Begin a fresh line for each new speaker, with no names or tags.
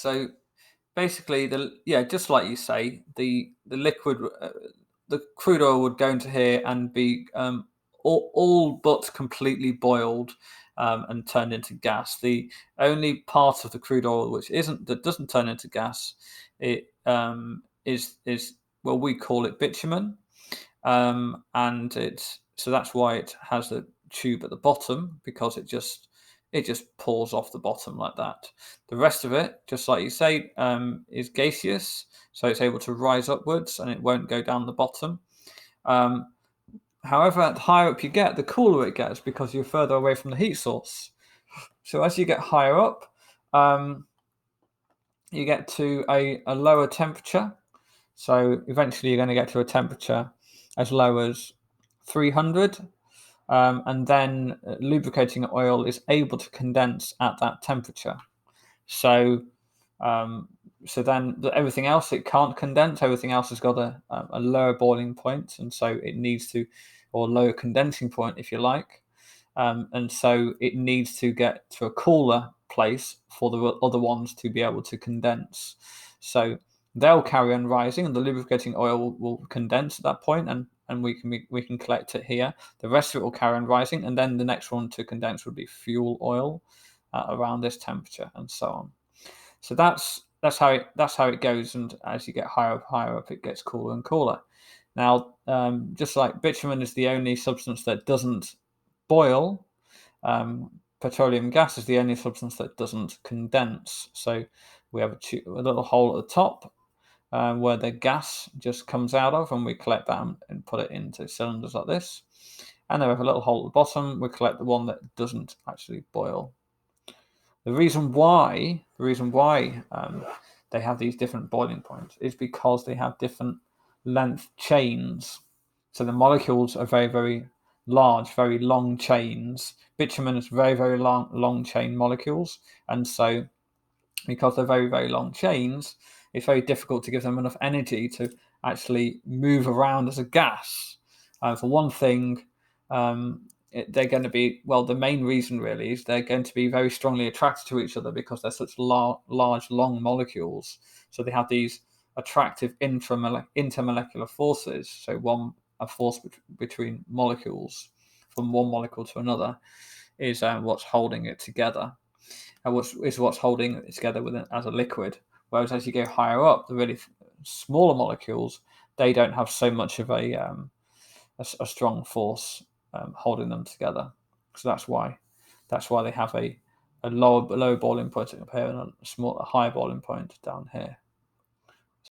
So basically, just like you say, the liquid, the crude oil would go into here and be all but completely boiled and turned into gas. The only part of the crude oil that doesn't turn into gas, is well, we call it bitumen, and so that's why it has the tube at the bottom, because it just pours off the bottom like that. The rest of it, just like you say, is gaseous, so it's able to rise upwards and it won't go down the bottom. However, the higher up you get, the cooler it gets, because you're further away from the heat source. So as you get higher up, you get to a lower temperature. So eventually you're going to get to a temperature as low as 300. And then lubricating oil is able to condense at that temperature. So then everything else, it can't condense. Everything else has got a lower boiling point, and so it needs to, or lower condensing point, if you like. And so it needs to get to a cooler place for the other ones to be able to condense. So they'll carry on rising, and the lubricating oil will condense at that point, and we can collect it here. The rest of it will carry on rising, and then the next one to condense would be fuel oil around this temperature, and so on. So that's how it goes, and as you get higher up, it gets cooler and cooler. Now, just like bitumen is the only substance that doesn't boil, petroleum gas is the only substance that doesn't condense. So we have a little hole at the top where the gas just comes out of, and we collect that and put it into cylinders like this. And then we have a little hole at the bottom. We collect the one that doesn't actually boil. The reason why they have these different boiling points is because they have different length chains. So the molecules are very, very large, very long chains. Bitumen is very, very long chain molecules, and so because they're very, very long chains, it's very difficult to give them enough energy to actually move around as a gas. For one thing, they're going to be, well, the main reason really is they're going to be very strongly attracted to each other because they're such large, long molecules. So they have these attractive intermolecular forces. So a force between molecules from one molecule to another is what's holding it together. What's holding it together as a liquid. Whereas as you go higher up, the really smaller molecules, they don't have so much of a strong force holding them together. So that's why they have a lower boiling point up here and a higher boiling point down here.